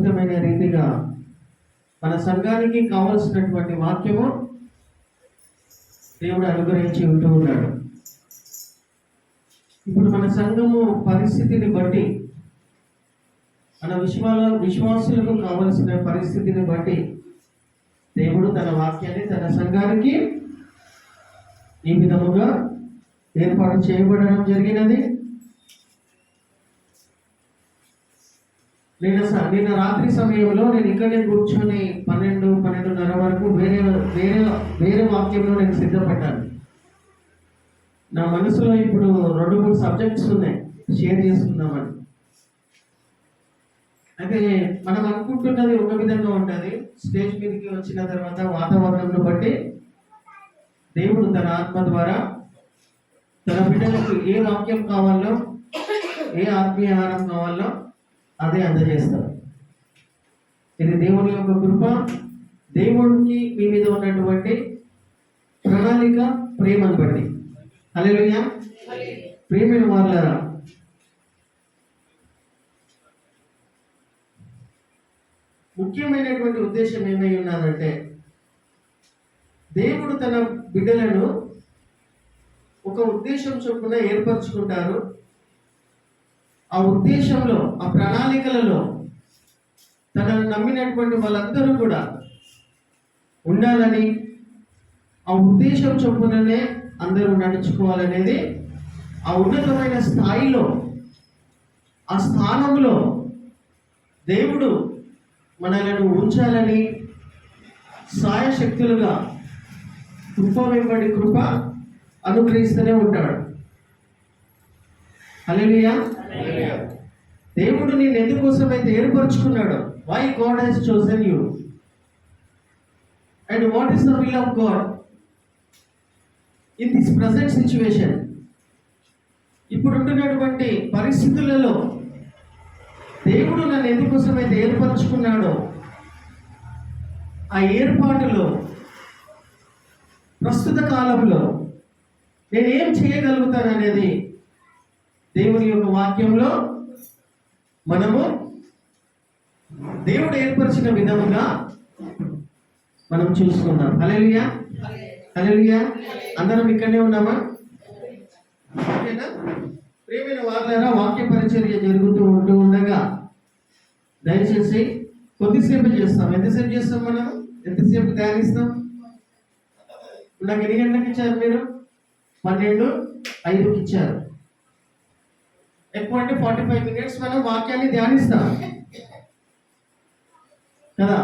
అద్భుతమైన రీతిగా మన సంఘానికి కావలసినటువంటి వాక్యము దేవుడు అనుగ్రహించి ఉంటూ ఉన్నాడు. ఇప్పుడు మన సంఘము పరిస్థితిని బట్టి, మన విశ్వాసులకు కావలసిన పరిస్థితిని బట్టి దేవుడు తన వాక్యాన్ని తన సంఘానికి ఈ విధముగా ఏర్పాటు చేయబడడం జరిగినది. నిన్న రాత్రి సమయంలో నేను ఇక్కడే కూర్చొని 12:30 వరకు వేరే వాక్యంలో నేను సిద్ధపడ్డాను. నా మనసులో ఇప్పుడు 2-3 సబ్జెక్ట్స్ ఉన్నాయి, షేర్ చేసుకుందామని. అయితే మనం అనుకుంటున్నది ఒక విధంగా ఉంటుంది. స్టేజ్ మీదకి వచ్చిన తర్వాత వాతావరణంను బట్టి దేవుడు తన ఆత్మ ద్వారా తన బిడ్డలకు ఏ వాక్యం కావాలో, ఏ ఆత్మీయ ఆహారం కావాలో అదే అందజేస్తారు. ఇది దేవుని యొక్క కృప, దేవుడికి మీ మీద ఉన్నటువంటి ప్రణాళిక, ప్రేమను బట్టి. హల్లెలూయా. ప్రేమైన వారలారా, ముఖ్యమైనటువంటి ఉద్దేశం ఏమై ఉన్నదంటే, దేవుడు తన బిడ్డలను ఒక ఉద్దేశం చొప్పున ఏర్పరచుకుంటారు. ఆ ఉద్దేశంలో, ఆ ప్రణాళికలలో తనను నమ్మినటువంటి వాళ్ళందరూ కూడా ఉండాలని, ఆ ఉద్దేశం చొప్పుననే అందరూ నడుచుకోవాలనేది ఆ ఉన్నతమైన స్థాయిలో, ఆ స్థానంలో దేవుడు మనలను ఉంచాలని సాయశక్తులుగా కృప వెంబడి కృప అనుగ్రహిస్తూనే ఉంటాడు. హల్లెలూయా. దేవుడు నేను ఎందుకోసమైతే ఏర్పరచుకున్నాడు, why God has chosen you and what is the will of God in this present situation. ఇప్పుడు ఉంటున్నటువంటి పరిస్థితులలో దేవుడు నన్ను ఎందుకోసమైతే ఏర్పరచుకున్నాడో, ఆ ఏర్పాటులో ప్రస్తుత కాలంలో నేనేం చేయగలుగుతాననేది దేవుని యొక్క వాక్యంలో మనము దేవుడు ఏర్పరిచిన విధముగా మనం చూసుకుందాం. హల్లెలూయా. హల్లెలూయా. అందరం ఇక్కడనే ఉన్నామా? ఓకేనా? ప్రియమైన వారలారా, వాక్య పరిచర్య జరుగుతూ ఉండగా దయచేసి కొద్దిసేపు చేస్తాం. ఎంతసేపు చేస్తాం? మనం ఎంతసేపు ధ్యానిస్తాం? నాకు ఎన్ని గంటలకు ఇచ్చారు మీరు? 12:05కి ఇచ్చారు. ఎక్కువ అంటే 45 minutes మనం వాక్యాన్ని ధ్యానిస్తాం కదా.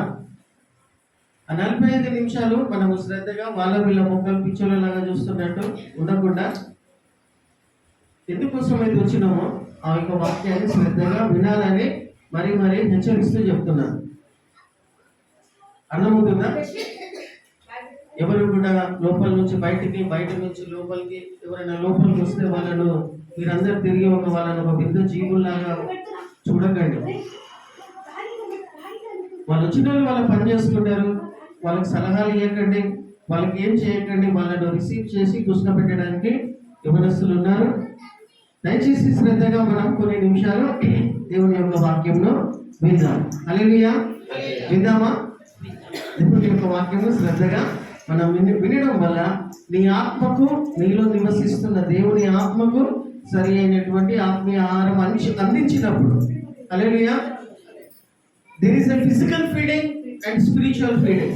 ఆ 45 నిమిషాలు మనము శ్రద్ధగా వాళ్ళ వీళ్ళ మొక్కలు పిచ్చోళ్ళలాగా చూస్తున్నట్టు ఉండకుండా, ఎందుకోసం అయితే వచ్చినామో ఆ యొక్క వాక్యాన్ని శ్రద్ధగా వినాలని మరీ హెచ్చరిస్తూ చెప్తున్నాను. అర్థమవుతుందా? ఎవరు కూడా లోపల నుంచి బయటికి, బయట నుంచి లోపలికి, ఎవరైనా లోపలికి వస్తే వాళ్ళను మీరందరూ తిరిగి వాళ్ళని ఒక పెద్ద జీవుల్లాగా చూడకండి. వాళ్ళు వచ్చిన వాళ్ళు పని చేసుకుంటారు, వాళ్ళకి సలహాలు ఇవ్వకండి, వాళ్ళకి ఏం చేయకండి. వాళ్ళను రిసీవ్ చేసి కూర్చోబెట్టడానికి యవనస్తులు ఉన్నారు. దయచేసి శ్రద్ధగా మనం కొన్ని నిమిషాలు దేవుని యొక్క వాక్యంలో విందాం. హల్లెలూయా. విందామా? దేవుని యొక్క వాక్యము శ్రద్ధగా మనం వినడం వల్ల నీ ఆత్మకు, నీలో నివసిస్తున్న దేవుని ఆత్మకు సరి అయినటువంటి ఆత్మీయ ఆహారం అందించినప్పుడు, hallelujah, there is a physical feeding and spiritual feeding.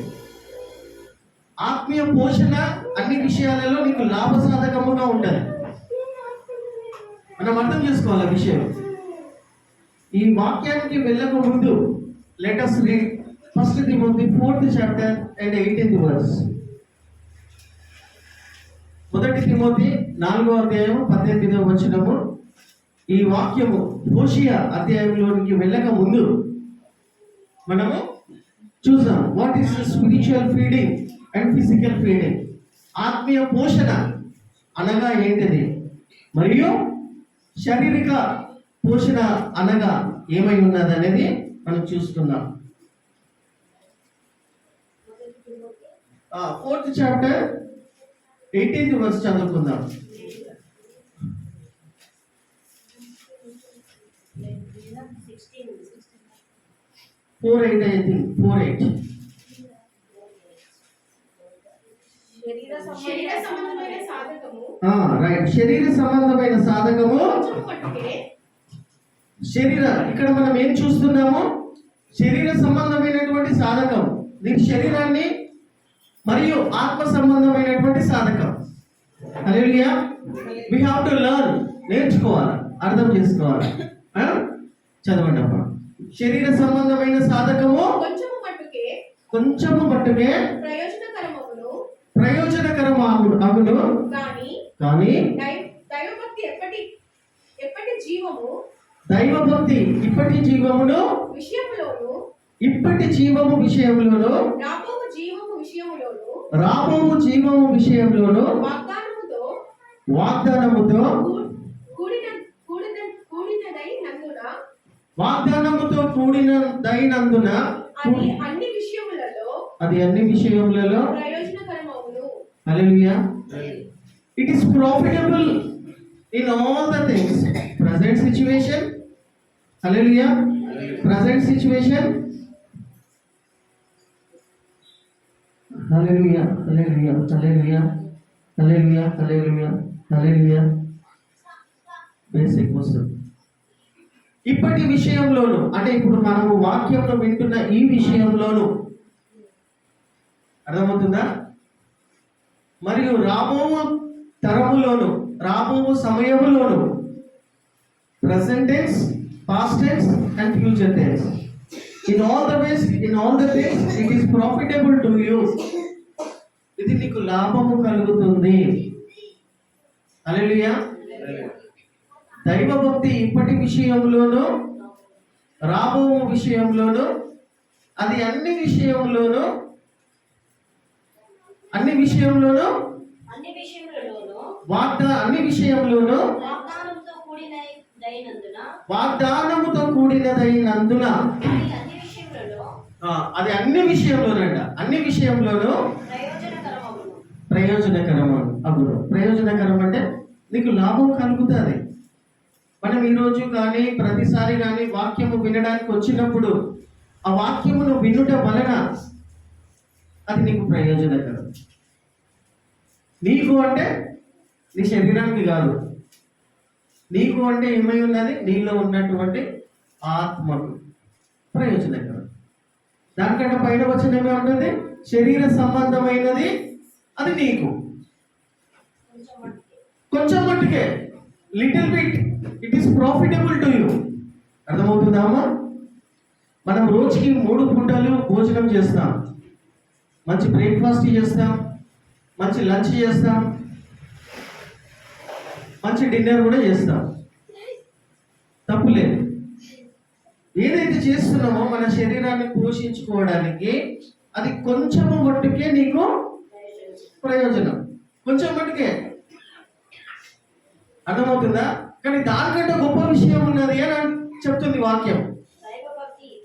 ఆత్మీయ పోషణ అన్ని విషయాలలో నీకు లాభసాధకముగా ఉంటుంది. మనం అర్థం చేసుకోవాలి ఆ విషయం. ఈ వాక్యానికి వెళ్ళక ముందు let us read 1 Timothy 4th chapter and 18th verse. 1 Timothy 4వ అధ్యాయం 18వ వచనము. ఈ వాక్యము హోషియా అధ్యాయంలోనికి వెళ్ళక ముందు మనము చూసాం. What is spiritual feeding and physical feeding. ఆత్మీయ పోషణ అనగా ఏంటిది, మరియు శారీరక పోషణ అనగా ఏమై ఉన్నది అనేది మనం చూసుకుందాం. 4th chapter 18th verse చదువుకుందాం. 4:8 ఐ థింక్ 4:8. శరీర సంబంధమైన సాధకము రైట్. శరీర సంబంధమైన సాధకము కొంచెము మట్టుకే శరీర, ఇక్కడ మనం ఏం చూస్తున్నాము? శరీర సంబంధమైనటువంటి సాధకం. దీని శరీరాన్ని మరియు ఆత్మ సంబంధమైనటువంటి సాధకం. హల్లెలూయా. వి హావ్ టు లెర్న్, నేర్చుకోవాలి, అర్థం చేసుకోవాలి. చదవండి అమ్మా. శరీర సంబంధమైన సాధకము కొంచెము మట్టుకే కొంచెము మట్టుకే ప్రయోజనకరమాగును కానీ దైవభక్తి ఎప్పటి జీవము దైవభక్తి ఇప్పటి జీవమును విషయంలోను ఇప్పటి జీవము విషయంలోను రాబోవు జీవము విషయంలోను వాగ్దానముతో కూడినదైనందున అది అన్ని విషయములలో ప్రయోజనకరమవును. హల్లెలూయా. It is profitable in all the things. Present situation. Hallelujah. Present situation. Hallelujah. Hallelujah. Hallelujah. Hallelujah. Hallelujah. Hallelujah. Basic question. ఇప్పటి విషయంలోను, అంటే ఇప్పుడు మనము వాక్యంలో వింటున్న ఈ విషయంలోను, అర్థమవుతుందా? మరియు రాబోవు తరములోను, రాబోవు సమయములోను, present tense, past tense and future tense, in all the ways, in all the things it is profitable to you. ఇది నీకు లాభము కలుగుతుంది. హల్లెలూయా. దైవభక్తి ఇప్పటి విషయంలోను రాబోవు విషయంలోను, అది అన్ని విషయంలోను అన్ని విషయంలోను వాగ్దానముతో కూడినదైనందున అది అన్ని విషయంలోనంట, అన్ని విషయంలోనూ ప్రయోజనకరం అగును. ప్రయోజనకరం అంటే నీకు లాభం కలుగుతుంది. మనం ఈరోజు కానీ ప్రతిసారి కానీ వాక్యము వినడానికి వచ్చినప్పుడు ఆ వాక్యమును వినుట వలన అది నీకు ప్రయోజనకరం. నీకు అంటే నీ శరీరానికి కాదు, నీకు అంటే ఏమై ఉన్నది? నీలో ఉన్నటువంటి ఆత్మకు ప్రయోజనకరం. దానికంటే పైన వచ్చిన ఏమే ఉంటుంది? శరీర సంబంధమైనది అది నీకు కొంచెం మట్టుకే, little bit, it is profitable to you. అర్థమవుతుందామా? మనం రోజుకి 3 పూటలు భోజనం చేస్తాం. మంచి బ్రేక్ఫాస్ట్ చేస్తాం, మంచి లంచ్ చేస్తాం, మంచి డిన్నర్ కూడా చేస్తాం. తప్పులేదు. ఏదైతే చేస్తున్నామో మన శరీరాన్ని పోషించుకోవడానికి అది కొంచెము మట్టుకే నీకు ప్రయోజనం, కొంచెం మట్టుకే. అర్థమవుతుందా? కానీ దానికంటే గొప్ప విషయం ఉన్నది అని చెప్తుంది వాక్యం.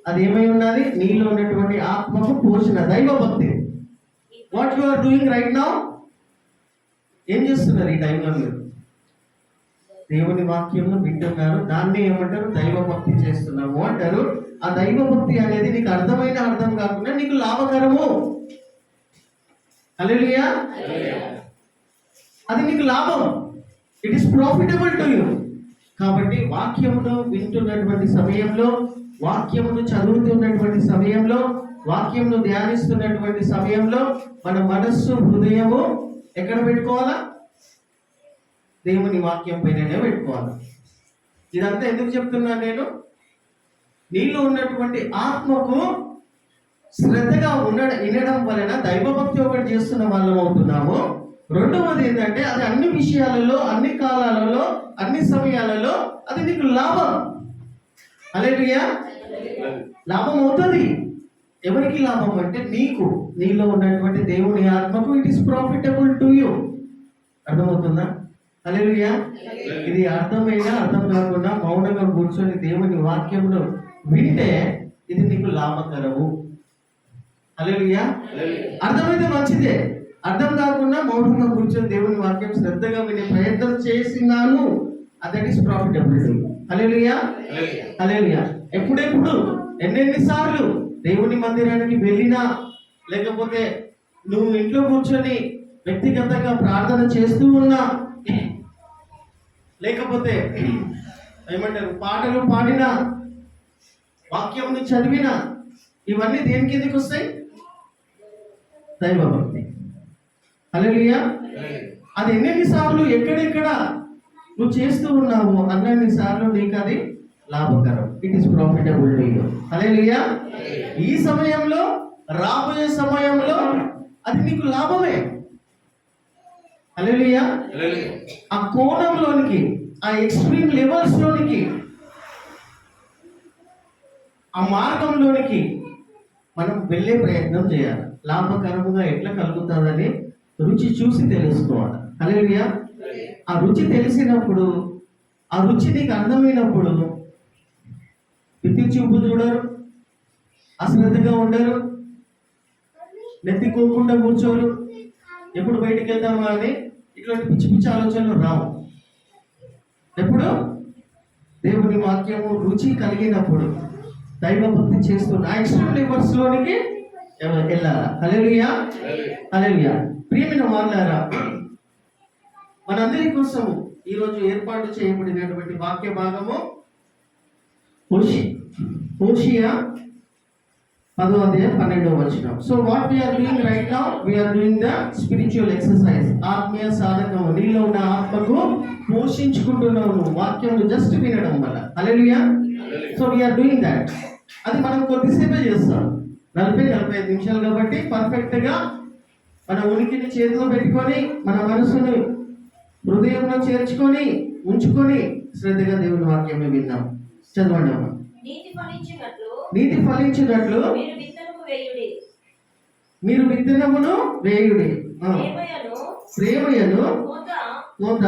అది ఏమై ఉన్నది? నీలో ఉన్నటువంటి ఆత్మకు పోషణ, దైవభక్తి. What you are doing right now? ఏం చేస్తున్నారు ఈ టైంలో? మీరు దేవుని వాక్యంలో వింటున్నారు, దాన్ని ఏమంటారు? దైవభక్తి చేస్తున్నాము అంటారు. ఆ దైవభక్తి అనేది నీకు అర్థమైన అర్థం కాకుండా నీకు లాభకరము. హల్లెలూయా. అది నీకు లాభం, it is profitable to you. కాబట్టి వాక్యమును వింటున్నటువంటి సమయంలో, వాక్యమును చదువుతున్నటువంటి సమయంలో, వాక్యమును ధ్యానిస్తున్నటువంటి సమయంలో మన మనస్సు, హృదయము ఎక్కడ పెట్టుకోవాలా? దేవుని వాక్యం పైననే పెట్టుకోవాలి. ఇదంతా ఎందుకు చెప్తున్నాను నేను? నీలో ఉన్నటువంటి ఆత్మకు శ్రద్ధగా వినడం వలన దైవభక్తి ఒకటి చేస్తున్న వాళ్ళం అవుతున్నాము. రెండవది ఏంటంటే అది అన్ని విషయాలలో, అన్ని కాలాలలో, అన్ని సమయాలలో అది నీకు లాభం. హల్లెలూయా. లాభం అవుతుంది. ఎవరికి లాభం అంటే నీకు, నీలో ఉన్నటువంటి దేవుని ఆత్మకు. It is profitable to you. అర్థమవుతుందా? హల్లెలూయా. ఇది అర్థమైనా అర్థం కాకుండా మౌనంగా కూర్చొని దేవుని వాక్యంలో వింటే ఇది నీకు లాభకరము. హల్లెలూయా. అర్థమైతే మంచిదే, అర్థం కాకుండా మౌనంగా కూర్చొని దేవుని వాక్యం శ్రద్ధగా వినే ప్రయత్నం చేసినాను, దట్ ఈస్ ప్రాఫిటబుల్. హల్లెలూయా. హల్లెలూయా. ఎప్పుడెప్పుడు ఎన్నెన్నిసార్లు దేవుని మందిరానికి వెళ్ళినా, లేకపోతే నువ్వు ఇంట్లో కూర్చొని వ్యక్తిగతంగా ప్రార్థన చేస్తూ ఉన్నా, లేకపోతే ఏమంటారు పాటలు పాడినా, వాక్యమును చదివినా, ఇవన్నీ దేని కిందకి వస్తాయి? దైవభక్తి. హల్లెలూయా. అది ఎన్నెన్నిసార్లు ఎక్కడెక్కడ నువ్వు చేస్తూ ఉన్నావు అన్నన్ని సార్లు నీకు అది లాభకరం. It is profitable to you. Hallelujah. ఈ సమయంలో, రాబోయే సమయంలో అది నీకు లాభమే. హల్లెలూయా. ఆ కోణంలోనికి, ఆ ఎక్స్ట్రీమ్ లెవెల్స్ లోనికి, ఆ మార్గంలోనికి మనం వెళ్ళే ప్రయత్నం చేయాలి. లాభకరముగా ఎట్లా కలుగుతుందని రుచి చూసి తెలుసుకోవాలి. హల్లెలూయా. ఆ రుచి తెలిసినప్పుడు, ఆ రుచి నీకు అర్థమైనప్పుడు పిచ్చి చూపు చూడరు, అశ్రద్ధగా ఉండరు, నెత్తికోకుండా కూర్చోరు, ఎప్పుడు బయటికి వెళ్దామా అని ఇట్లాంటి పిచ్చి పిచ్చి ఆలోచనలు రావు. ఎప్పుడు దేవుని వాక్యము రుచి కలిగినప్పుడు, దైవభక్తి చేస్తున్న ఆ ఎక్స్ట్రీమ్ లెవెల్స్ లోనికి వెళ్ళాలా. హల్లెలూయా. హల్లెలూయా. ప్రియమైన వాళ్ళారా, మనందరి కోసం ఈరోజు ఏర్పాటు చేయబడినటువంటి వాక్య భాగము హోషియా 10వ అధ్యాయం 12వ వచనం. So what we're doing right now, we're doing the spiritual exercise. ఆత్మీయ సాధకము, నీలో ఉన్న ఆత్మకు పోషించుకుంటున్నావు నువ్వు వాక్యం జస్ట్ వినడం వల్ల. Hallelujah. So we are doing that. అది మనం కొద్దిసేపే చేస్తాం, 40-45 నిమిషాలు. కాబట్టి పర్ఫెక్ట్ గా మన ఉనికిని చేతిలో పెట్టుకొని, మన మనసును హృదయంలో చేర్చుకొని ఉంచుకొని శ్రద్ధగా దేవుని వాక్యమే విందాం. చదవండి అమ్మ. నీతి ఫలించినట్లు మీరు విత్తనమును వేయుడి, ప్రేమయను కోత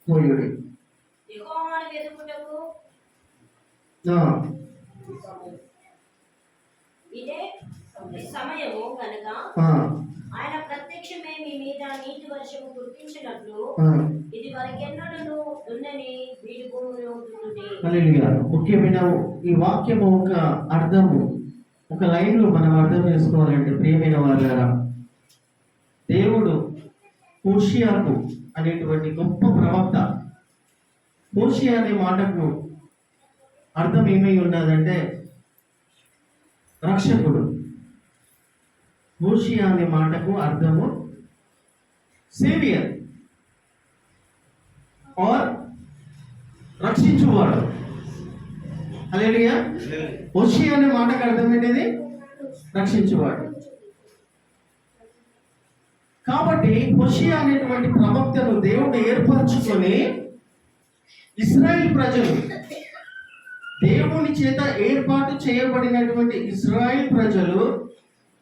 కోయుడి. ఇదే సమయము కనుక ఆయన ప్రత్యక్షమే మీ మీద నీటి వర్షము కురిపించినట్లు ఇది వరకెన్నడూ దున్నని వీడి భూమిలో దున్నుడి. హల్లెలూయా. ముఖ్యమైన ఈ వాక్యము ఒక అర్థము, ఒక లైన్ లో మనం అర్థం చేసుకోవాలంటే, ప్రియమైన వాళ్ళారా, దేవుడు హోషియాకు అనేటువంటి గొప్ప ప్రవక్త, హోషియా అనే మాటకు అర్థం ఏమై ఉన్నదంటే రక్షకుడు. హోషియా అనే మాటకు అర్థము సేవియర్ ఆర్ రక్షించువాడు. హల్లెలూయా. హోషియా అనే మాటకు అర్థం ఏంటిది? రక్షించువాడు. కాబట్టి హోషియా అనేటువంటి ప్రవక్తను దేవుడు ఏర్పరచుకొని, ఇశ్రాయేల్ ప్రజలు, దేవుని చేత ఏర్పాటు చేయబడినటువంటి ఇశ్రాయేల్ ప్రజలు,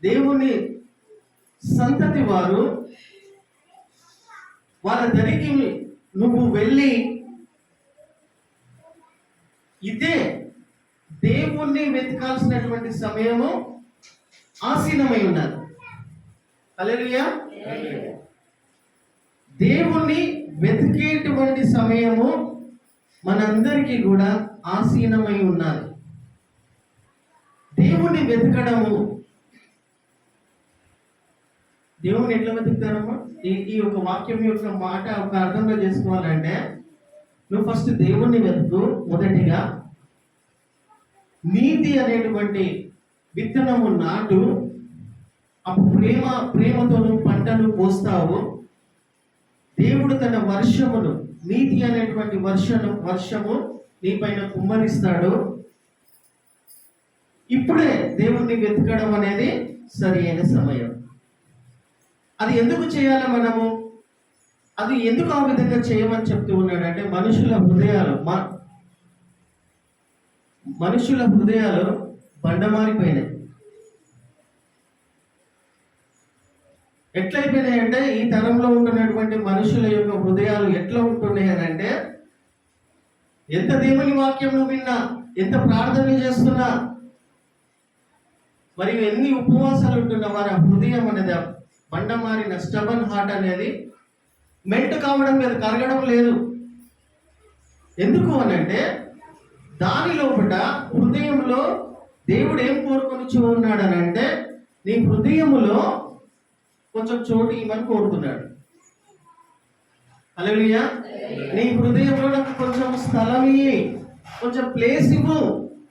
దేవుని సంతతి వారు, వాళ్ళ దరికి నువ్వు వెళ్ళి ఇదే దేవుణ్ణి వెతకాల్సినటువంటి సమయము ఆసీనమై ఉన్నది. హల్లెలూయా. దేవుణ్ణి వెతికేటువంటి సమయము మనందరికీ కూడా ఆసీనమై ఉన్నది. దేవుణ్ణి వెతకడము, దేవుని ఎట్లా వెతుకుతారమ్మా? ఈ యొక్క వాక్యం యొక్క మాట ఒక అర్థంలో చేసుకోవాలంటే, నువ్వు ఫస్ట్ దేవుణ్ణి వెతుకు. మొదటిగా నీతి అనేటువంటి విత్తనము నాటు, అప్పుడు ప్రేమతో నువ్వు పంటను కోస్తావు. దేవుడు తన వర్షమును, నీతి అనేటువంటి వర్షము నీ పైన కుమ్మరిస్తాడు. ఇప్పుడే దేవుణ్ణి వెతకడం అనేది సరి అయిన సమయం. అది ఎందుకు చేయాలి మనము? అది ఎందుకు ఆ విధంగా చేయమని చెప్తూ ఉన్నాడంటే, మనుషుల హృదయాలు బండమారిపోయినాయి. ఎట్లయిపోయినాయి అంటే, ఈ తరంలో ఉంటున్నటువంటి మనుషుల యొక్క హృదయాలు ఎట్లా ఉంటున్నాయి అని అంటే, ఎంత దేవుని వాక్యం విన్నా, ఎంత ప్రార్థన చేస్తున్నా, మరి ఎన్ని ఉపవాసాలు ఉంటున్నా, వారి హృదయం అనేది బండమారిన స్టబన్ హార్ట్ అనేది మెంట్ కావడం లేదు, కరగడం లేదు. ఎందుకు అని అంటే, దాని లోపల హృదయంలో దేవుడు ఏం కోరుకొని ఉన్నాడు అని అంటే, నీ హృదయములో కొంచెం చోటు ఇవ్వమని కోరుతున్నాడు. హల్లెలూయా. నీ హృదయంలో నాకు కొంచెం స్థలం ఇయ్యి, కొంచెం ప్లేస్ ఇవ్వు,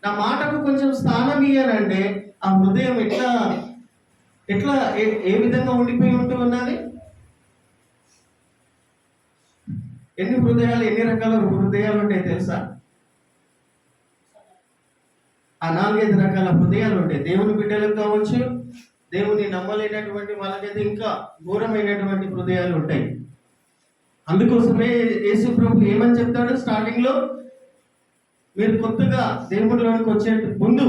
నా మాటకు కొంచెం స్థానం ఇయ్యనంటే ఆ హృదయం ఎట్లా ఎట్లా ఏ విధంగా ఉండిపోయి ఉంటూ ఉన్నది. ఎన్ని హృదయాలు, ఎన్ని రకాల హృదయాలు ఉంటాయి తెలుసా? ఆ 4-5 రకాల హృదయాలు ఉంటాయి. దేవుని బిడ్డలకు కావచ్చు, దేవుని నమ్మలేనటువంటి వాళ్ళకైతే ఇంకా ఘోరమైనటువంటి హృదయాలు ఉంటాయి. అందుకోసమే యేసు ప్రభు ఏమని చెప్తాడు స్టార్టింగ్ లో, మీరు కొత్తగా దేవుడిలోనికి వచ్చే ముందు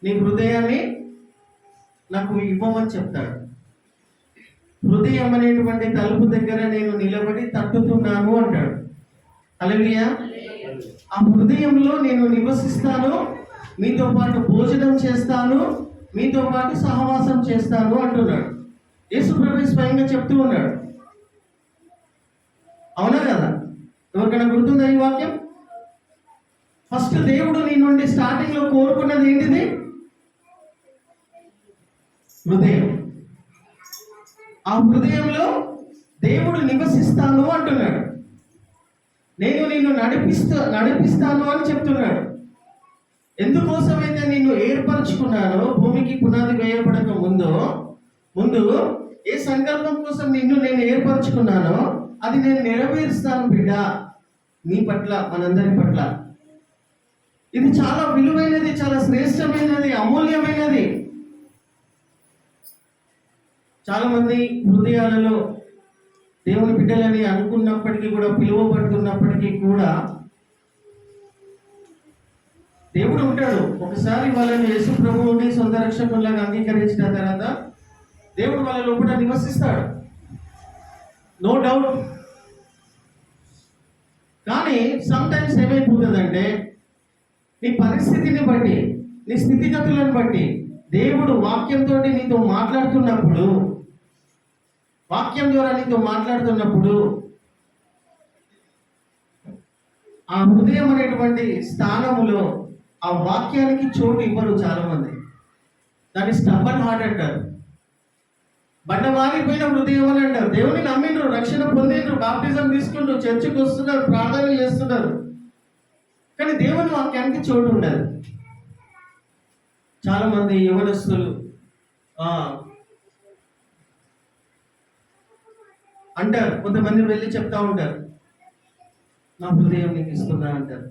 నీ హృదయాన్ని నాకు ఇవ్వమని చెప్తాడు. హృదయం అనేటువంటి తలుపు దగ్గర నేను నిలబడి తట్టుతున్నాను అంటాడు. హల్లెలూయా. ఆ హృదయంలో నేను నివసిస్తాను, మీతో పాటు భోజనం చేస్తాను, మీతో పాటు సహవాసం చేస్తాను అంటున్నాడు. యేసు ప్రభు స్వయంగా చెప్తూ ఉన్నాడు. అవునా కదా? ఎవరికైనా గుర్తుందా ఈ వాక్యం? ఫస్ట్ దేవుడు నీ నుండి స్టార్టింగ్ లో కోరుకున్నది ఏంటిది? హృదయం. ఆ హృదయంలో దేవుడు నివసిస్తాను అంటున్నాడు. నేను నిన్ను నడిపిస్తాను అని చెప్తున్నాడు. ఎందుకోసమైతే నిన్ను ఏర్పరచుకున్నానో, భూమికి పునాది వేయబడక ముందు ఏ సంకల్పం కోసం నిన్ను నేను ఏర్పరచుకున్నానో అది నేను నెరవేరుస్తాను బిడ్డ, నీ పట్ల, మనందరి పట్ల. ఇది చాలా విలువైనది, చాలా శ్రేష్టమైనది, అమూల్యమైనది. చాలా మంది హృదయాలలో దేవుని బిడ్డలని అనుకున్నప్పటికీ కూడా, పిలువబడుతున్నప్పటికీ కూడా దేవుడు ఉంటాడు. ఒకసారి వాళ్ళని యేసు ప్రభువుని సొంత రక్షకుల్లాగా అంగీకరించిన తర్వాత దేవుడు వాళ్ళ లోపల నివసిస్తాడు, నో డౌట్. కానీ సమ్ టైమ్స్ ఏమైపోతుందంటే, నీ పరిస్థితిని బట్టి, నీ స్థితిగతులను బట్టి దేవుడు వాక్యంతో నీతో మాట్లాడుతున్నప్పుడు, వాక్యం ద్వారా నీతో మాట్లాడుతున్నప్పుడు ఆ హృదయం అనేటువంటి స్థానములో ఆ వాక్యానికి చోటు ఇవ్వరు చాలా మంది. దాన్ని స్టబ్బన్ హార్ట్ అంటారు, బండ మారిపోయిన హృదయం అని అంటారు. దేవుని నమ్మిండ్రు, రక్షణ పొందిండ్రు, బాప్టిజం తీసుకుంటూ చర్చికి వస్తున్నారు, ప్రార్థనలు చేస్తున్నారు, కానీ దేవుని వాక్యానికి చోటు ఉండదు. చాలా మంది యవనస్తులు అంటారు, కొంతమంది వెళ్ళి చెప్తా ఉంటారు, నా హృదయం నీకు ఇస్తున్నా అంటారు.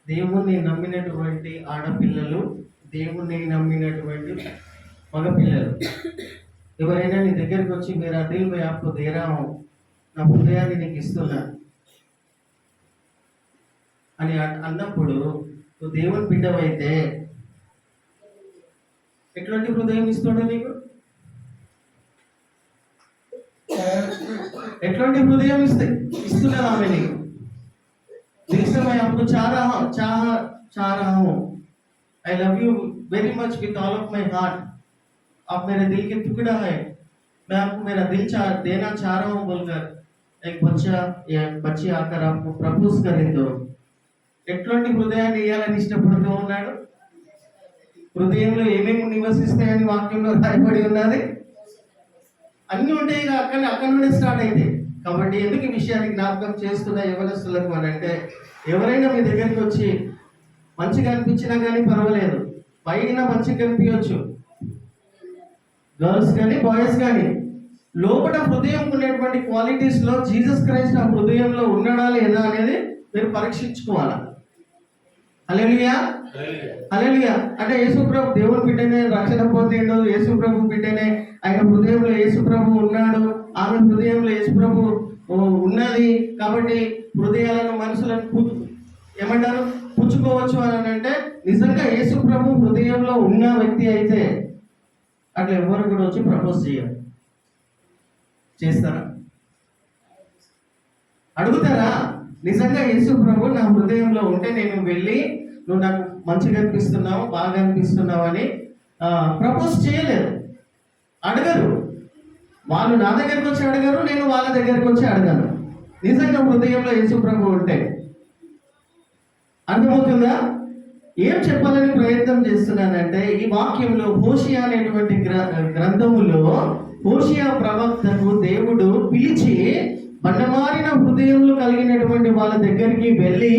దేవుణ్ణి నమ్మినటువంటి ఆడపిల్లలు, దేవుణ్ణి నమ్మినటువంటి మగపిల్లలు ఎవరైనా నీ దగ్గరికి వచ్చి, మీరు దిల్ మే ఆప్కో దే రహా హూं, నా హృదయాన్ని నీకు ఇస్తున్నా అని అన్నప్పుడు, నువ్వు దేవుని బిడ్డవైతే ఎట్లాంటి హృదయం ఇస్తుండే నీకు? ఎట్లాంటి హృదయం ఇస్తున్నది ఆమె నీకు? दिल से मैं आपको चाह रहा हूँ, I love you very much with all of my heart, आप मेरे दिल के टुकड़ा है, मैं आपको मेरा दिल देना चाह रहा हूँ बोलकर एक बच्चा या बच्ची आकर आपको प्रपोज करें तो ఎట్లాంటి హృదయాన్ని ఇవ్వాలని ఇష్టపడుతూ ఉన్నాడు? హృదయంలో ఏమేమి నివసిస్తాయని వాక్యంలో రాయబడి ఉన్నది. అన్నీ ఉంటాయి, అక్కడి నుండి స్టార్ట్ అయితే. కాబట్టి ఎందుకు ఈ విషయాన్ని జ్ఞాపకం చేస్తున్న యవనస్తులకు అని అంటే, ఎవరైనా మీ దగ్గరికి వచ్చి మంచిగా అనిపించినా కానీ పర్వాలేదు, పైన మంచిగా కనిపించవచ్చు, గర్ల్స్ కానీ బాయ్స్ కానీ, లోపల హృదయం ఉన్నటువంటి క్వాలిటీస్ లో జీసస్ క్రైస్ట్ ఆ హృదయంలో ఉన్నాడా లేదా అనేది మీరు పరీక్షించుకోవాలి. హల్లెలూయా. హల్లెలూయా. అంటే యేసుప్రభు దేవుని బిడ్డనే, రక్షణ పొందిండు, యేసుప్రభు బిడ్డనే, ఆయన హృదయంలో యేసుప్రభు ఉన్నాడు, ఆమె హృదయంలో యేసుప్రభు ఉన్నది. కాబట్టి హృదయాలను, మనసులను ఏమంటారు, పుచ్చుకోవచ్చు అని అంటే, నిజంగా యేసుప్రభు హృదయంలో ఉన్న వ్యక్తి అయితే అట్లా ఎవరు కూడా వచ్చి ప్రపోజ్ చేస్తారా? అడుగుతారా? నిజంగా యేసుప్రభు నా హృదయంలో ఉంటే నేను వెళ్ళి, నువ్వు నాకు మంచిగా అనిపిస్తున్నావు, బాగా అనిపిస్తున్నావు అని ప్రపోజ్ చేయలేదు, అడగరు. వాళ్ళు నా దగ్గరికి వచ్చి అడగారు, నేను వాళ్ళ దగ్గరికి వచ్చి అడగాను. నిజంగా హృదయంలో యేసు ప్రభు ఉంటే. అర్థమవుతుందా? ఏం చెప్పాలని ప్రయత్నం చేస్తున్నానంటే, ఈ వాక్యంలో హోషియా అనేటువంటి గ్రంథములో హోషియా ప్రవక్తకు దేవుడు పిలిచి బండమారిన హృదయములు కలిగినటువంటి వాళ్ళ దగ్గరికి వెళ్ళి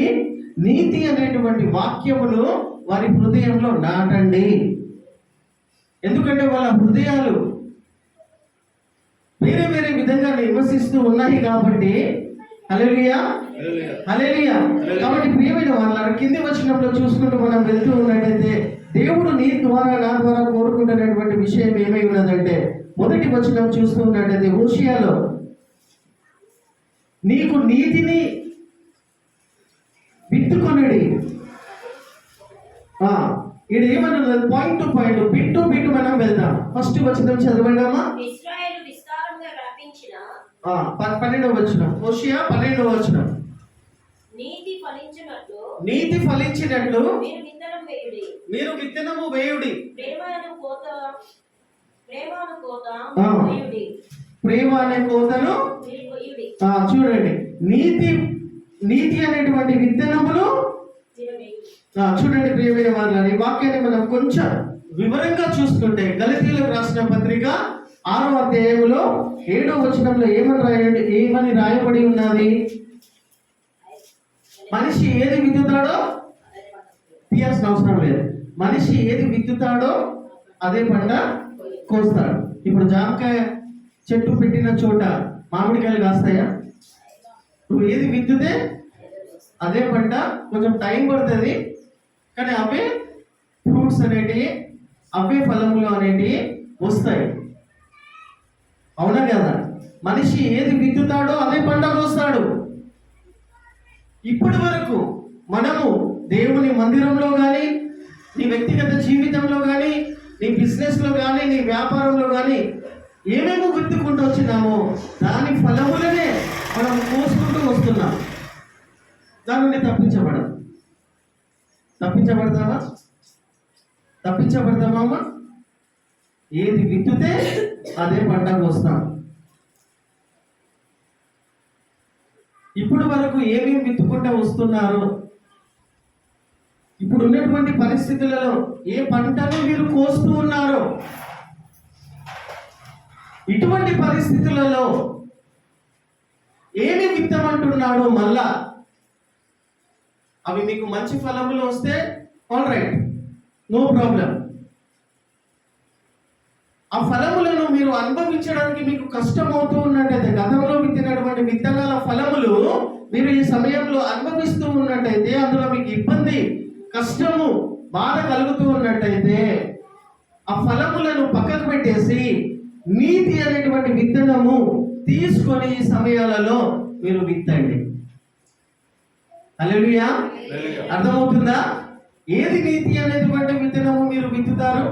నీతి అనేటువంటి వాక్యములు వారి హృదయంలో నాటండి. ఎందుకంటే వాళ్ళ హృదయాలు వేరే వేరే విధంగా నివసిస్తూ ఉన్నాయి కాబట్టి. హల్లెలూయా, హల్లెలూయా. కాబట్టి ప్రియమైన వాళ్ళ కింది వచనంలో చూసుకుంటూ మనం వెళ్తూ ఉన్నట్టయితే దేవుడు నీ ద్వారా నా ద్వారా కోరుకుంటున్నటువంటి విషయం ఏమై ఉన్నదంటే, మొదటి వచనం చూస్తూ ఉన్నట్టయితే హోషియాలో నీకు నీతిని విత్తుకొనడి. ఇది ఏమన్నది? Point to point, bit to bit మనం వెళ్దాం. ఫస్ట్ వచనం చదవండమ్మా. ఇశ్రాయేలు విస్తారంగా వ్యాపించిన 12వ వచనం, హోషియా 12వ వచనం. నీతి ఫలించినట్లు నీతి ఫలించినట్లు మీరు విత్తనం వేయుడి, మీరు విత్తనము వేయుడి. ప్రేమను కోత వేయుడి, ప్రేమ అనే కోతను మీరు కొయ్యుడి. చూడండి, నీతి అనేటువంటి విత్తనములు మీరు వేయుడి. చూడండి ప్రియమైన వాళ్ళని, ఈ వాక్యాన్ని మనం కొంచెం వివరంగా చూసుకుంటే గలతీయులకు రాసిన పత్రిక 6వ అధ్యాయంలో 7వ వచనంలో ఏమని రాయబడి ఉన్నది? మనిషి ఏది విత్తుతాడో తీయాల్సిన అవసరం లేదు. మనిషి ఏది విత్తుతాడో అదే పంట కోస్తాడు. ఇప్పుడు జామకాయ చెట్టు పెట్టిన చోట మామిడికాయలు కాస్తాయా? నువ్వు ఏది విత్తుతే అదే పంట. కొంచెం టైం పడుతుంది, కానీ అవే ఫ్రూట్స్ అనేటివి, అవే ఫలములు అనేటివి వస్తాయి. అవునా కదా? మనిషి ఏది విత్తుతాడో అదే పంట కోస్తాడు. ఇప్పటి వరకు మనము దేవుని మందిరంలో కానీ, నీ వ్యక్తిగత జీవితంలో కానీ, నీ బిజినెస్లో కానీ, నీ వ్యాపారంలో కానీ ఏమేమి విత్తుకుంటూ వచ్చినామో దాని ఫలములనే మనం కోసుకుంటూ వస్తున్నాం. దాని నుండి తప్పించబడతామా? ఏది విత్తుతే అదే పంట కోస్తాం. ఇప్పటి వరకు ఏమేమి విత్తుకుంటూ వస్తున్నారు, ఇప్పుడు ఉన్నటువంటి పరిస్థితులలో ఏ పంటను మీరు కోస్తూ ఉన్నారో, ఇటువంటి పరిస్థితులలో ఏమి విత్తమంటున్నాడో మళ్ళా అవి మీకు మంచి ఫలములు వస్తే ఆల్ రైట్, నో ప్రాబ్లం. ఆ ఫలములను మీరు అనుభవించడానికి మీకు కష్టం అవుతూ ఉన్నట్టయితే, గతంలో విత్తినటువంటి విత్తనాల ఫలములు మీరు ఈ సమయంలో అనుభవిస్తూ ఉన్నట్టయితే, అందులో మీకు ఇబ్బంది, కష్టము, బాధ కలుగుతూ ఉన్నట్టయితే ఆ ఫలములను పక్కకు పెట్టేసి నీతి అనేటువంటి విత్తనము తీసుకొని ఈ సమయాలలో మీరు విత్తండి. హల్లెలూయా. అర్థమవుతుందా? ఏది నీతి అనేటువంటి విత్తనము మీరు విత్తుతారు?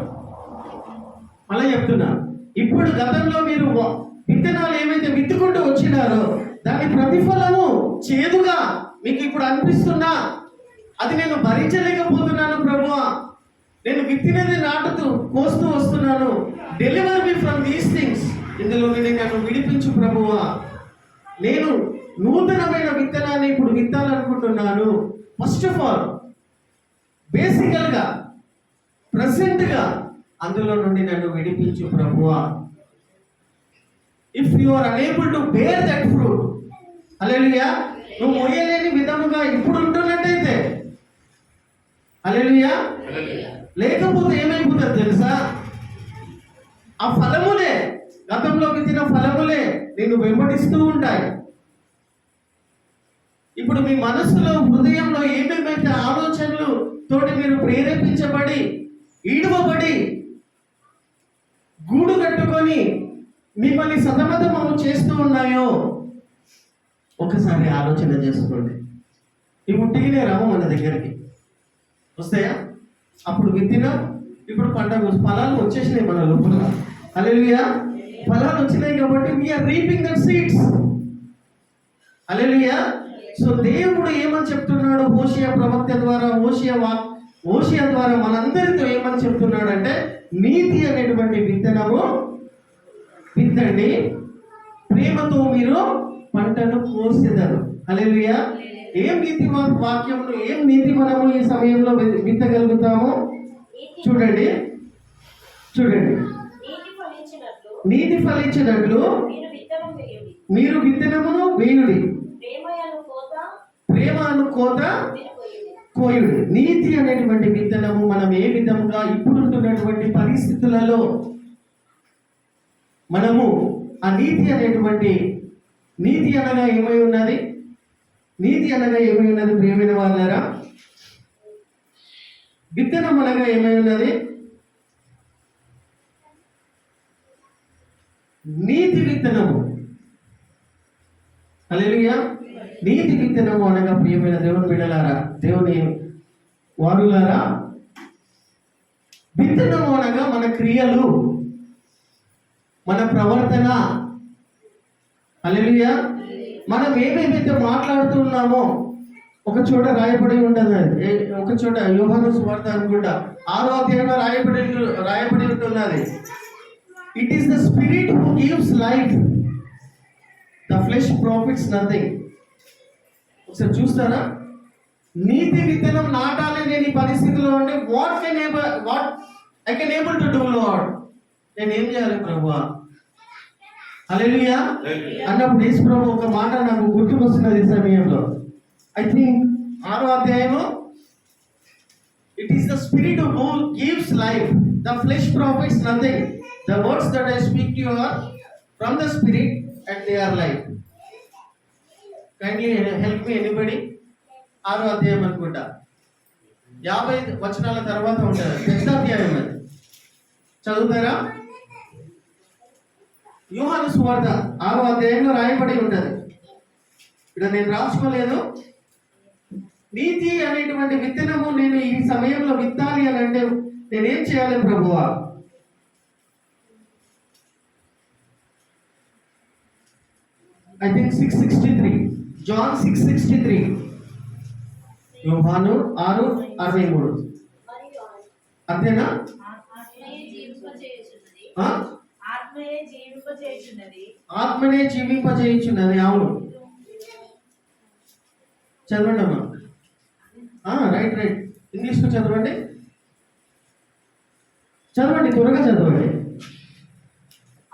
మళ్ళీ చెప్తున్నా, ఇప్పుడు గతంలో మీరు విత్తనాలు ఏవైతే విత్తుకుంటూ వచ్చినారో దాని ప్రతిఫలము చేదుగా మీకు ఇప్పుడు అనిపిస్తున్నా, అది నేను భరించలేకపోతున్నాను ప్రభువా, నేను విత్తినది నాటుతూ కోస్తూ వస్తున్నాను, deliver me from these things, ఇందులో నన్ను విడిపించు ప్రభువా, నేను నూతనమైన విత్తనాన్ని ఇప్పుడు విత్తాలనుకుంటున్నాను. ఫస్ట్ ఆఫ్ ఆల్ బేసికల్గా ప్రెసెంట్గా అందులో నుండి నన్ను విడిపించు ప్రభువా. If you are unable to bear that fruit, hallelujah, నువ్వు మోయలేని విధముగా ఇప్పుడు ఉంటున్నట్టయితే, హల్లెలూయా, లేకపోతే ఏమైపోతుంది తెలుసా? ఆ ఫలములే, గతంలో విత్తిన ఫలములే నిన్ను వెంబడిస్తూ ఉంటాయి. ఇప్పుడు మీ మనస్సులో, హృదయంలో ఏమేమైతే ఆలోచనలు తోటి మీరు ప్రేరేపించబడి, ఈడవబడి, గూడు కట్టుకొని మిమ్మల్ని సతమతము చేస్తూ ఉన్నాయో ఒకసారి ఆలోచన చేసుకోండి. ఇవి ఉట్టిగానే రావు మన దగ్గరికి, వస్తాయా? అప్పుడు విత్తినా, ఇప్పుడు పంట ఫలాలు వచ్చేసినాయి మన లోపల. హల్లెలూయా, ఫలాలు వచ్చినాయి కాబట్టి వీఆర్ రీపింగ్ దట్ సీడ్స్. హల్లెలూయా. సో దేవుడు ఏమని చెప్తున్నాడు హోషియా ప్రవక్త ద్వారా, హోషియా ద్వారా మనందరితో ఏమని చెప్తున్నాడు అంటే, నీతి అనేటువంటి విత్తనము విత్తండి, ప్రేమతో మీరు పంటను కోసెదరు. హల్లెలూయా. ఏం నీతి వాక్యములు, ఏం నీతి మనము ఈ సమయంలో విత్తగలుగుతాము? నీతి చూడండి, చూడండి. నీతి ఫలించినట్లు నీతి ఫలించినట్లు మీరు విత్తనం వేయుడి. మీరు విత్తనమును వేయుడి, ప్రేమయను కోత ప్రేమ అను కోత వినపోయుడి. కోయుడు. నీతి అనేటువంటి విత్తనము మనం ఏ విధంగా ఇప్పుడుంటున్నటువంటి పరిస్థితులలో మనము ఆ నీతి అనేటువంటి, నీతి అనగా ఏమై ఉన్నది? నీతి అనగా ఏమై ఉన్నది ప్రియమైన వాళ్ళారా? విత్తనం అనగా ఏమై ఉన్నది? నీతి విత్తనము. హల్లెలూయా. నీతి విత్తనము అనగా ప్రియమైన దేవుని బిడ్డలారా, దేవుని వారులారా, విత్తనము అనగా మన క్రియలు, మన ప్రవర్తన. హల్లెలూయా. మనం ఏమేమైతే మాట్లాడుతున్నామో ఒక చోట రాయబడి ఉండదు. ఒక చోట యోహాను సువార్త అనుకుంటా 6వ అధ్యాయంలో రాయబడి ఉంటున్నది. It is the spirit who gives life, the flesh profits nothing. ఒకసారి చూస్తారా? నీతి విత్తనం నాటాలి నేను ఈ పరిస్థితిలో ఉంటే what I can able to do lord. నేను ఏం చేయాలి ప్రభువా? హల్లెలూయా అన్నప్పుడు యేసు ప్రభు ఒక మాట నాకు గుర్తుకొస్తున్నది ఈ సమయంలో. ఐ థింక్ 6వ అధ్యాయము, it is the spirit who gives life, the flesh profits nothing, the words that I speak to you are from the spirit and they are life. Kindly help me anybody. 6వ అధ్యాయం అనుకుంటా, 50 వచనాల తర్వాత ఉంటుంది. పెద్ద అధ్యాయం అది, చదువుతారా? యోహాను సువార్త 6వ అధ్యాయంలో రాయబడి ఉంటుంది. ఇక్కడ నేను రాసుకోలేదు. నీతి అనేటువంటి విత్తనము నేను ఈ సమయంలో విత్తాలి అని అంటే నేనేం చేయాలి ప్రభువా? ఐ థింక్ 6:63, జాన్ 6:63, యోహాను 6:63. మరియు అంతేనా? ఆత్మయే జీవింపచేయుచున్నది. ఆ? ఆత్మయే జీవింపచేయుచున్నది. ఆత్మనే జీవింపజేయుచున్నది. అవును, చదవండి అమ్మా. రైట్ రైట్, ఇంగ్లీష్లో చదవండి, చదవండి, త్వరగా చదవండి.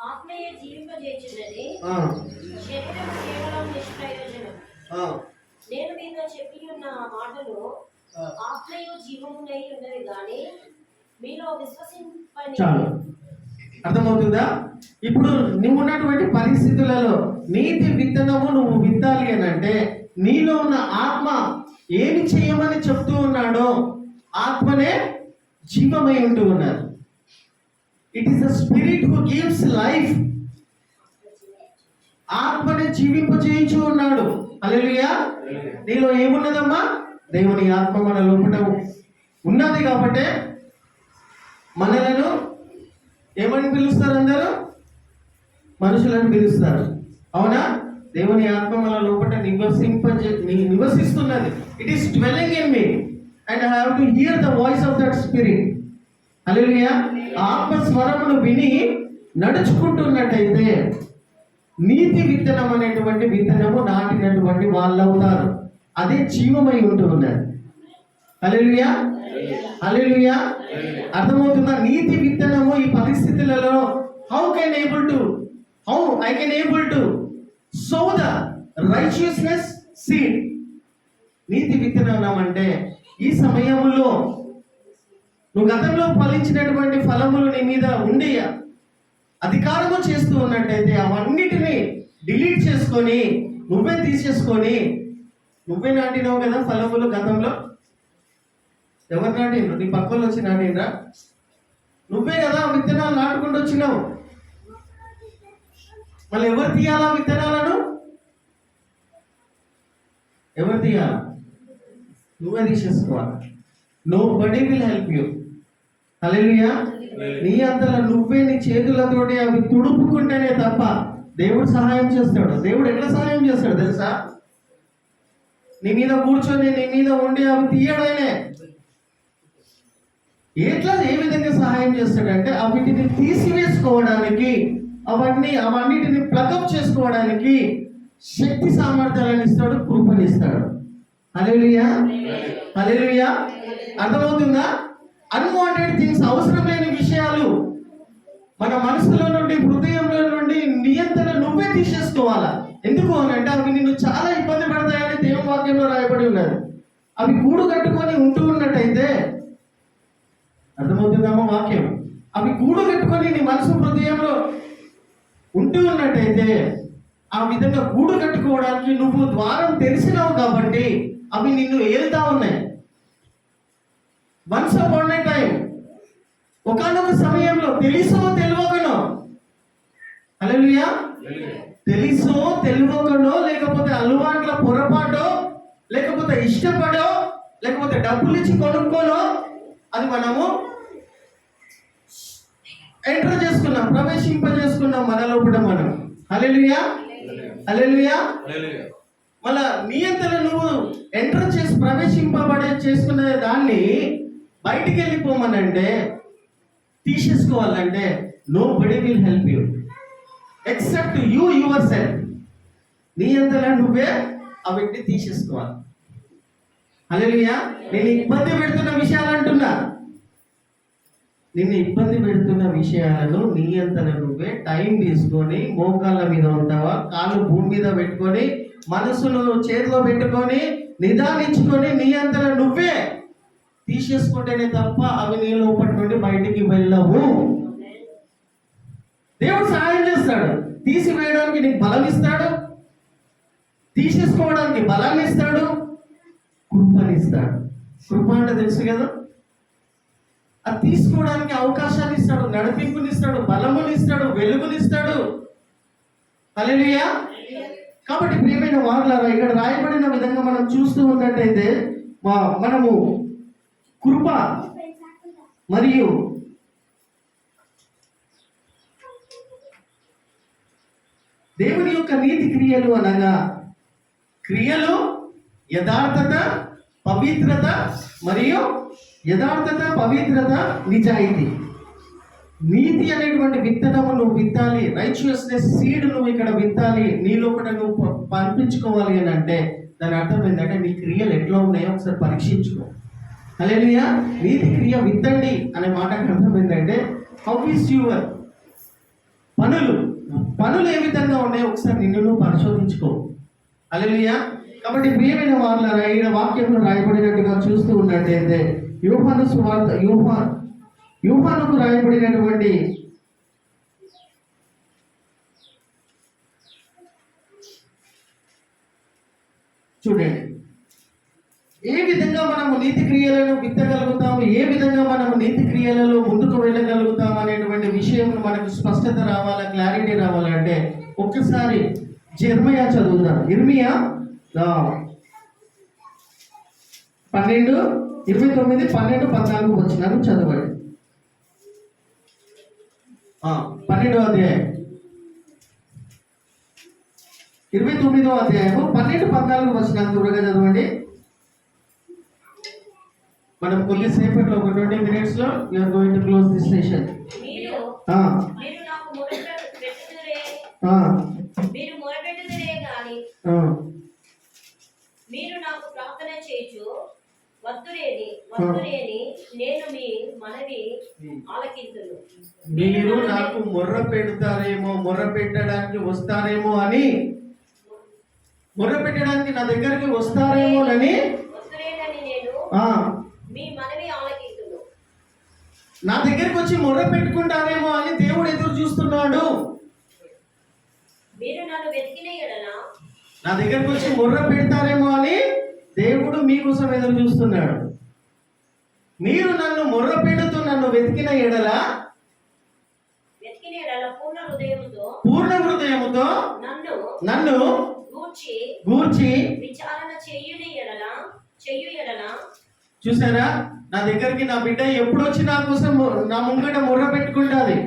ఆత్మయే జీవింపచేయుచున్నది. ఆ, శరీరం కేవలం నిష్ప్రయోజనం. ఆ, నేను మీతో చెప్పి ఉన్న మాటలు ఆత్మయు జీవమునై ఉన్నవి గాని మీలో విశ్వసింపని. చాలు, అర్థమవుతుందా? ఇప్పుడు నువ్వు ఉన్నటువంటి పరిస్థితులలో నీతి విత్తనము నువ్వు విత్తాలి అని అంటే నీలో ఉన్న ఆత్మ ఏమి చేయమని చెప్తూ ఉన్నాడో ఆత్మనే జీవమై ఉంటూ ఉన్నారు. It is the spirit who gives life. ఆత్మనే జీవింపచేయించు ఉన్నాడు. హల్లెలూయా. నీలో ఏమున్నదమ్మా? దేవుని ఆత్మ మన లోపల ఉన్నది కాబట్టి మనలను ఏమని పిలుస్తారు? అందరూ మనుషులను పిలుస్తారు, అవునా? దేవుని ఆత్మ మన లోపల నివసిస్తున్నది. It is dwelling in me and I have to hear the voice of that spirit. Hallelujah. ఆత్మ స్వరమును విని నడుచుకుంటున్నట్టయితే నీతి విత్తనం అనేటువంటి విత్తనము నాటినటువంటి వాళ్ళు అవుతారు. అదే జీవమై ఉంటూ ఉన్నది. హల్లెలూయా, హల్లెలూయా. అర్థమవుతుందా? నీతి విత్తనము ఈ పరిస్థితులలో how I can able to so the righteousness seed. నీతి విత్తనం అంటే ఈ సమయంలో నువ్వు గతంలో ఫలించినటువంటి ఫలములు నీ మీద ఉండి అధికారము చేస్తూ ఉన్నట్టయితే అవన్నిటిని డిలీట్ చేసుకొని నువ్వే తీసేసుకొని నువ్వే నాటినావు కదా ఫలములు. గతంలో ఎవరు నాటిండ్రు? నీ పక్కన వచ్చి నాటిండ్రా? నువ్వే కదా విత్తనాలు నాటుకుంటూ వచ్చినావు. మళ్ళీ ఎవరు తీయాలా విత్తనాలను? ఎవరు తీయాలా? నువ్వే తీసేసుకోవాలి. Nobody will help you. Hallelujah. నీ అంతలో నువ్వే నీ చేతులతోటి అవి తుడుపుకుంటేనే తప్ప దేవుడు సహాయం చేస్తాడు. దేవుడు ఎట్లా సహాయం చేస్తాడు తెలుసా? నీ మీద కూర్చొని నీ మీద ఉండి అవి తీయడానే. ఏ విధంగా సహాయం చేస్తాడంటే వీటిని తీసివేసుకోవడానికి అవన్నిటిని ప్లగప్ చేసుకోవడానికి శక్తి సామర్థ్యాలను ఇస్తాడు, కృపనిస్తాడు. హల్లెలూయా, హల్లెలూయా. అర్థమవుతుందా? అన్వాంటెడ్ థింగ్స్, అవసరం లేని విషయాలు మన మనసులో నుండి, హృదయంలో నుండి నియంత్రణ నువ్వే తీసేసుకోవాలా. ఎందుకు అని అంటే అవి నిన్ను చాలా ఇబ్బంది పడతాయని దేవుని వాక్యంలో రాయబడి ఉన్నది. అవి గూడు కట్టుకొని ఉంటూ ఉన్నట్టయితే, అర్థమవుతుందామో వాక్యం? అవి గూడు కట్టుకొని నీ మనసు హృదయంలో ఉంటూ ఉన్నట్టయితే, ఆ విధంగా గూడు కట్టుకోవడానికి నువ్వు ద్వారం తెరిచినావు కాబట్టి అవి నిన్ను ఏల్తా ఉన్నాయి. వన్స్ అపాన్ ఏ టైం, ఒకానొక సమయంలో తెలుసో తెలియకనో, హల్లెలూయా, తెలుసో తెలియకనో, లేకపోతే అలవాట్ల పొరపాటో, లేకపోతే ఇష్టపడో, లేకపోతే డబ్బులు ఇచ్చి కొనుక్కోనో అది మనము ఎంటర్ చేసుకున్నాం, ప్రవేశింపజేసుకున్నాం మన లోపల మనం. హల్లెలూయా, హల్లెలూయా. మళ్ళా నియంత్రణ నువ్వు ఎంటర్ చేసి చేసుకునే దాన్ని బయటికి వెళ్ళిపోమనంటే, తీసేసుకోవాలంటే nobody will help you except you yourself. నీ అంతలా నువ్వే ఆ వ్యక్తి తీసేసుకోవాలి. హల్లెలూయా. నేను ఇబ్బంది పెడుతున్న విషయాలు అంటున్నా, నిన్ను ఇబ్బంది పెడుతున్న విషయాలను నీ అంతలా నువ్వే టైం తీసుకొని, మోకాళ్ళ మీద ఉంటావా, కాళ్ళు భూమి మీద పెట్టుకొని, మనసును చేతిలో పెట్టుకొని, నిదానించుకొని నీ అంతలా నువ్వే తీసేసుకుంటేనే తప్ప అవి నీ లోపటి నుండి బయటికి వెళ్ళవు. దేవుడు సహాయం చేస్తాడు, తీసివేయడానికి నీకు బలం ఇస్తాడు, తీసేసుకోవడానికి బలాన్ని ఇస్తాడు, కృపనిస్తాడు. కృప అంటే తెలుసు కదా, అది తీసుకోవడానికి అవకాశాన్ని ఇస్తాడు, నడిపింపునిస్తాడు, బలమునిస్తాడు, వెలుగునిస్తాడు. హల్లెలూయా. కాబట్టి ప్రియమైన వారులారా, ఇక్కడ రాయబడిన విధంగా మనం చూస్తూ ఉన్నట్టయితే మనము కృప మరియు దేవుని యొక్క నీతి క్రియలు అనగా క్రియలు యథార్థత, పవిత్రత మరియు యథార్థత, పవిత్రత, నిజాయితీ. నీతి అనేటువంటి విత్తనము నువ్వు విత్తాలి, రైచియస్నెస్ సీడ్ నువ్వు ఇక్కడ విత్తాలి, నీ లోపల నువ్వు పంపించుకోవాలి అని అంటే దాని అర్థం ఏంటంటే నీ క్రియలు ఎట్లా ఉన్నాయో ఒకసారి పరీక్షించుకో. హల్లెలూయా. నీతి క్రియ విత్తండి అనే మాటకు అర్థం ఏంటంటే హౌ ఈస్ యువర్ పనులు ఏ విధంగా ఉన్నాయో ఒకసారి నిన్ను నువ్వు పరిశోధించుకో. హల్లెలూయా. కాబట్టి ప్రియమైన వారులారా, ఈయన వాక్యంలో రాయబడినట్టుగా చూస్తూ ఉన్నట్టయితే యోహానుకు రాయబడినటువంటి చూడండి, ఏ విధంగా మనము నీతి క్రియలను విత్తగలుగుతాము, ఏ విధంగా మనము నీతి క్రియలలో ముందుకు వెళ్ళగలుగుతాము అనేటువంటి విషయం మనకు స్పష్టత రావాలా, క్లారిటీ రావాలంటే ఒక్కసారి ఇర్మియా చదువుతాం. ఇర్మియా 12:29-14 వచ్చినారు, చదవండి. 12వ అధ్యాయం 29వ అధ్యాయము 12-14 వచ్చినారు, త్వరగా చదవండి. మనం కొద్దిసేపట్లో ఒక 20 minutes లో we are going to close this session. మీరు నాకు మొరపెట్టుదురే గాని మీరు నాకు ప్రార్థన చేయొచ్చు వద్దురేని నేను మీ మనవి ఆలకింతును. మీరు నాకు మొర్ర పెడతారేమో, మొర్ర పెట్టడానికి వస్తారేమో అని, మొర్ర పెట్టడానికి నా దగ్గరికి వస్తారేమో అని వద్దురేనని నేను మీ మనవి ఆలకింతును. నా దగ్గరికి వచ్చి మొర్ర పెట్టుకుంటారేమో అని దేవుడు ఎదురు చూస్తున్నాడు. మీరు నన్ను వెతికిన ఎడల, నా దగ్గరికి వచ్చి మొర్ర పెడతారేమో అని దేవుడు మీకోసం ఎదురు చూస్తున్నాడు. మీరు నన్ను మొర్ర పెడుతూ నన్ను వెతికిన ఎడల పూర్ణ హృదయముతో నన్ను గూర్చి విచారణ చెయ్యు ఎడల. చూసారా, నా దగ్గరికి నా బిడ్డ ఎప్పుడు వచ్చి నా కోసం నా ముంగట మొర్ర పెట్టుకుంటుంది,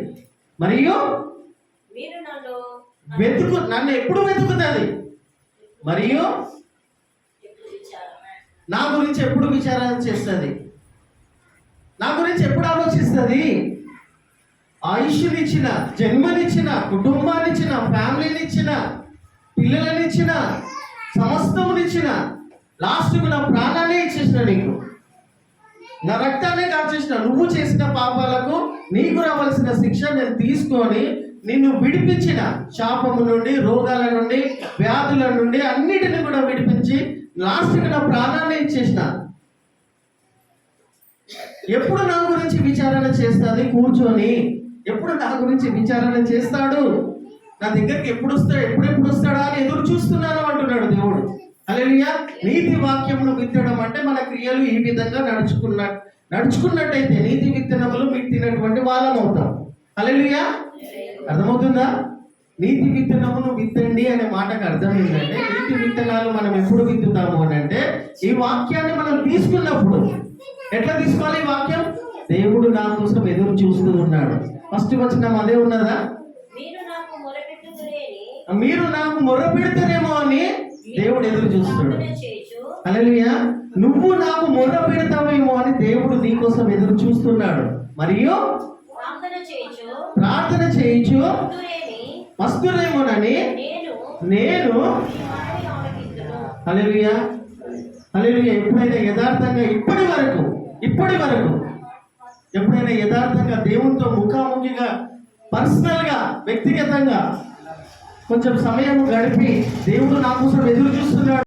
మరియు మీరు నన్ను ఎప్పుడు వెతుకుతుంది, మరియు నా గురించి ఎప్పుడు విచారణ చేస్తుంది, నా గురించి ఎప్పుడు ఆలోచిస్తుంది. ఆయుష్నిచ్చిన, జన్మనిచ్చిన, కుటుంబాన్నిచ్చిన, ఫ్యామిలీనిచ్చిన, పిల్లలనిచ్చిన, సమస్తమునిచ్చిన, లాస్ట్కు నా ప్రాణాన్ని ఇచ్చేసిన, నీకు నా రక్తాన్ని కాచేసిన, నువ్వు చేసిన పాపాలకు నీకు రావాల్సిన శిక్ష నేను తీసుకొని నిన్ను విడిపించిన, శాపము నుండి, రోగాల నుండి, వ్యాధుల నుండి అన్నిటిని కూడా విడిపించి లాస్ట్కి నా ప్రాణాన్ని ఇచ్చేసిన. ఎప్పుడు నా గురించి విచారణ చేస్తుంది కూర్చొని? ఎప్పుడు నా గురించి విచారణ చేస్తాడు? నా దగ్గరికి ఎప్పుడెప్పుడు వస్తాడా అని ఎదురు చూస్తున్నాను అంటున్నాడు దేవుడు. హల్లెలూయా. నీతి వాక్యమును విత్తడం అంటే మన క్రియలు ఈ విధంగా నడుచుకున్నట్టయితే నీతి విత్తనములు విత్తినటువంటి వాళ్ళం అవుతాం. హల్లెలూయా. అర్థమవుతుందా? నీతి విత్తనమును విత్తండి అనే మాటకు అర్థం ఏంటంటే, నీతి విత్తనాలు మనం ఎప్పుడు విత్తుతాము అని అంటే, ఈ వాక్యాన్ని మనం తీసుకున్నప్పుడు. ఎట్లా తీసుకోవాలి ఈ వాక్యం? దేవుడు నా కోసం ఎదురు చూస్తూ ఉన్నాడు. ఫస్ట్ వచనం అదే ఉన్నదా? మీరు నాకు మొర్రపెడతారేమో అని దేవుడు ఎదురు చూస్తున్నాడు. హల్లెలూయా. నువ్వు నాకు మొర్ర పెడతావేమో అని దేవుడు నీ కోసం ఎదురు చూస్తున్నాడు. మరియు ప్రార్థన చేయించు వస్తురేమోనని నేను. హల్లెలూయా. హల్లెలూయా. ఎప్పుడైనా యథార్థంగా ఇప్పటి వరకు ఎప్పుడైనా యథార్థంగా దేవునితో ముఖాముఖిగా పర్సనల్గా వ్యక్తిగతంగా కొంచెం సమయం గడిపి దేవుడు నా కోసం ఎదురు చూస్తున్నాడు